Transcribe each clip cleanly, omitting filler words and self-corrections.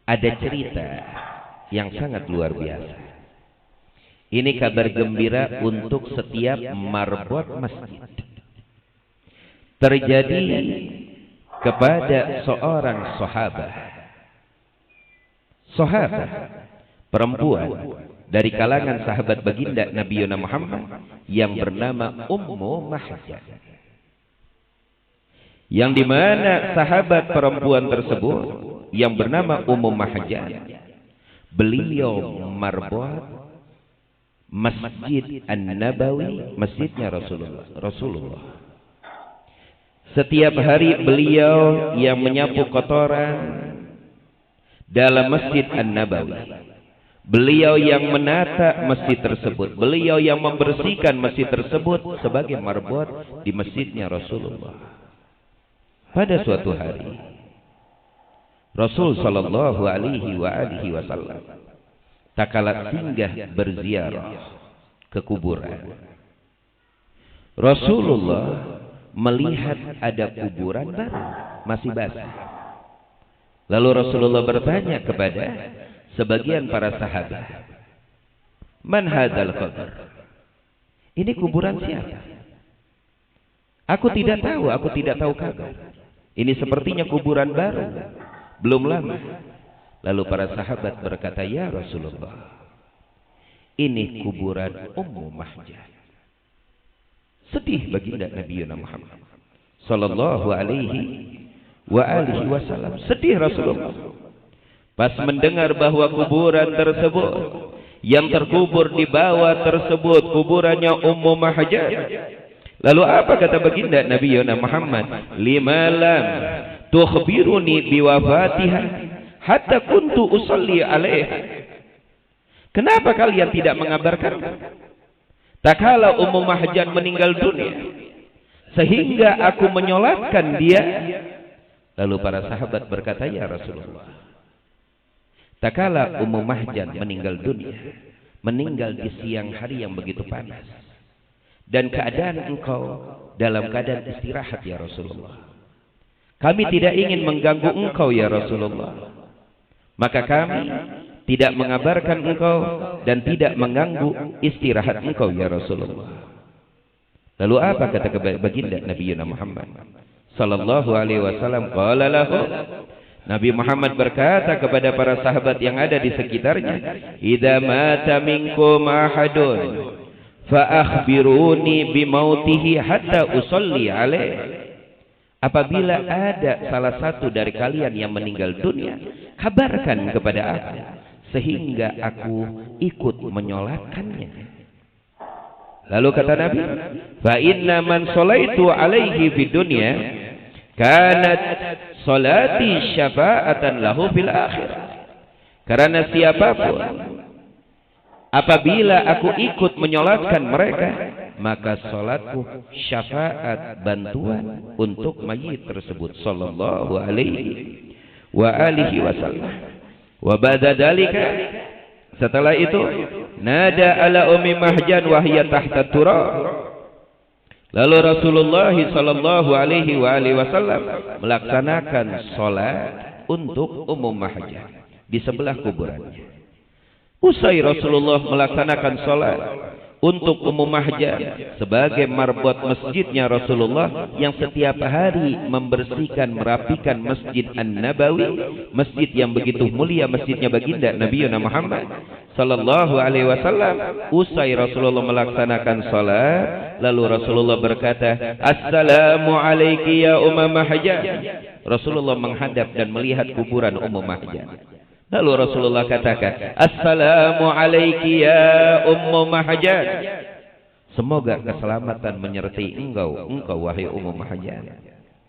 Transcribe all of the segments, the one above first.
ada cerita yang sangat luar biasa. Ini kabar gembira untuk setiap marbot masjid. Terjadi kepada seorang sahabat perempuan dari kalangan sahabat baginda Nabi Muhammad yang bernama Ummu Mahjan. Yang dimana sahabat perempuan tersebut yang bernama Ummu Mahjan, beliau marbot Masjid An-Nabawi, masjidnya Rasulullah. Setiap hari beliau yang menyapu kotoran dalam Masjid An-Nabawi. Beliau yang menata masjid tersebut. Beliau yang membersihkan masjid tersebut sebagai marbot di masjidnya Rasulullah. Pada suatu hari Rasul sallallahu alaihi wasallam tak kalah singgah berziarah ke kuburan. Rasulullah melihat ada kuburan baru, masih basah. Lalu Rasulullah bertanya kepada sebagian para sahabat, "Man hadzal qabr?" Ini kuburan siapa? Aku tidak tahu kabar. Ini sepertinya kuburan baru, belum lama. Lalu para sahabat berkata, "Ya Rasulullah, ini kuburan Ummu Mahjan." Sedih baginda Nabi Muhammad sallallahu alaihi wasallam. Sedih Rasulullah pas mendengar bahwa kuburan tersebut yang terkubur di bawah tersebut kuburannya Ummu Mahjan. Lalu apa kata baginda Nabi Muhammad? "Lima lam tukhbiruni biwafatiha hatta kuntu usalli alaiha." Kenapa kalian tidak mengabarkan? Tak kala Ummu Mahjan meninggal dunia sehingga aku menyolatkan dia. Lalu para sahabat berkata, "Ya Rasulullah, tak kala Ummu Mahjan meninggal dunia, meninggal di siang hari yang begitu panas, dan keadaan engkau dalam keadaan istirahat ya Rasulullah. Kami tidak ingin mengganggu engkau ya Rasulullah. Maka kami tidak mengabarkan engkau dan tidak mengganggu istirahat engkau ya Rasulullah." Lalu apa kata baginda Nabi Muhammad sallallahu alaihi wasallam? Qala lahu, Nabi Muhammad berkata kepada para sahabat yang ada di sekitarnya, "Idza mata minkum ahadun fa akhbiruni bimautihi hatta usalli alaihi." Apabila ada salah satu dari kalian yang meninggal dunia, kabarkan kepada aku sehingga aku ikut menyolatkannya. Lalu kata Nabi, "Fa inna man salaitu alaihi fid dunya kanat salati syafa'atan lahu fil akhirah." Karena siapapun apabila aku ikut menyolatkan mereka, maka salatku syafaat bantuan untuk mayit tersebut sallallahu alaihi wasallam. Wa ba'da dalika, setelah itu, nada ala Ummi Mahjan wa hiya tahta turab. Lalu Rasulullah sallallahu alaihi wasallam melaksanakan salat untuk Ummu Mahjan di sebelah kuburannya. Usai Rasulullah melaksanakan salat untuk Ummu Mahjan sebagai marbot masjidnya Rasulullah yang setiap hari membersihkan, merapikan Masjid An-Nabawi, masjid yang begitu mulia, masjidnya baginda Nabi Muhammad sallallahu alaihi wasallam. Usai Rasulullah melaksanakan salat, lalu Rasulullah berkata, "Assalamu alayki ya Ummu Mahjan." Rasulullah menghadap dan melihat kuburan Ummu Mahjan. Lalu Rasulullah katakan, "Assalamu alayki ya Ummu Mahjan." Semoga keselamatan menyertai engkau wahai Ummu Mahjan.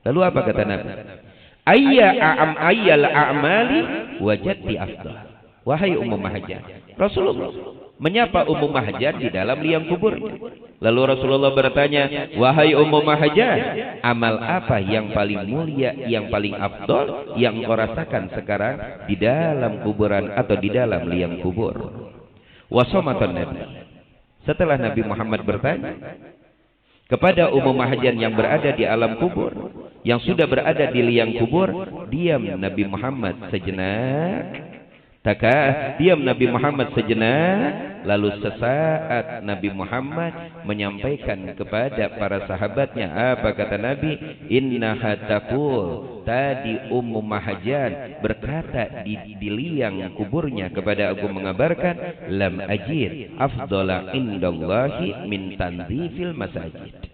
Lalu apa kata Nabi? Ayyal a'mali wajadti afdal. Wahai Ummu Mahjan. Rasulullah menyapa Ummu Mahjan di dalam liang kuburnya. Lalu Rasulullah bertanya, "Wahai Ummu Mahjan, amal apa yang paling mulia, yang paling afdal yang kau rasakan sekarang di dalam kuburan atau di dalam liang kubur?" Wasomatan Nabi. Setelah Nabi Muhammad bertanya, kepada Ummu Mahjan yang berada di alam kubur, yang sudah berada di liang kubur. Diam Nabi Muhammad sejenak. Diam Nabi Muhammad sejenak, lalu sesaat Nabi Muhammad menyampaikan kepada para sahabatnya. Apa kata Nabi? Innaha taqul, tadi Ummu Mahjan berkata di liang kuburnya kepada aku mengabarkan, lam ajid afdala indallahi min tanzifil masajid.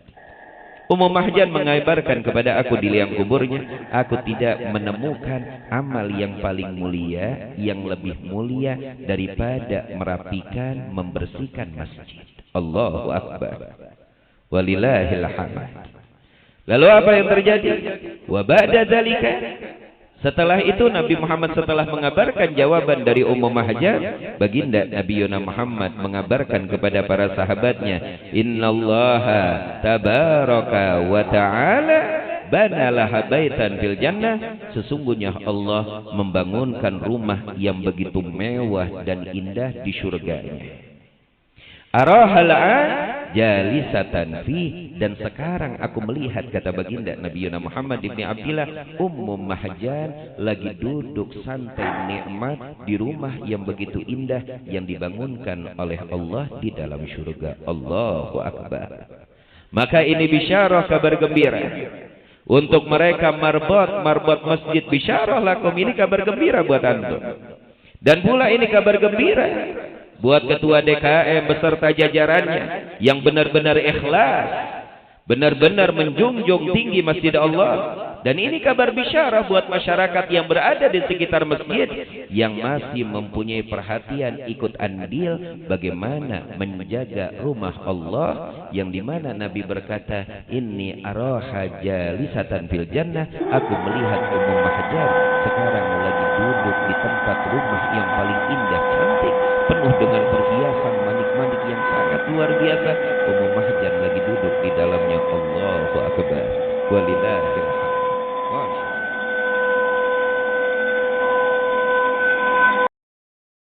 Ummu Mahjan mengabarkan kepada aku di liang kuburnya, aku tidak menemukan amal yang paling mulia, yang lebih mulia daripada merapikan, membersihkan masjid. Allahu Akbar. Walillahil hamd. Lalu apa yang terjadi? Wa ba'da dzalika, setelah itu Nabi Muhammad setelah mengabarkan jawaban dari Ummu Mahjan, baginda Nabi Yuna Muhammad mengabarkan kepada para sahabatnya, innallaha tabaraka wa ta'ala banalaha baitan fil jannah, sesungguhnya Allah membangunkan rumah yang begitu mewah dan indah di surganya. Arahal'an jalisatan fi, dan sekarang aku melihat, kata baginda Nabi Yuna Muhammad ibni Abdillah, Ummu Mahjan lagi duduk santai nikmat di rumah yang begitu indah yang dibangunkan oleh Allah di dalam surga. Allahu Akbar. Maka ini bisyarah, kabar gembira untuk mereka marbot masjid. Bisyarah lakum, ini kabar gembira buat antum. Dan pula ini kabar gembira buat ketua DKM beserta jajarannya yang benar-benar ikhlas, benar-benar menjunjung tinggi masjid Allah. Dan ini kabar bisyarah buat masyarakat yang berada di sekitar masjid, yang masih mempunyai perhatian ikut andil bagaimana menjaga rumah Allah, yang dimana Nabi berkata, inni araha jalisatan fil jannah, aku melihat Ummu Mahjan sekarang lagi duduk di tempat rumah yang paling indah, cantik, penuh dengan perhiasan manik-manik yang sangat luar biasa. Ummu Mahjan lagi duduk di dalamnya. Allahu Akbar. Walillah.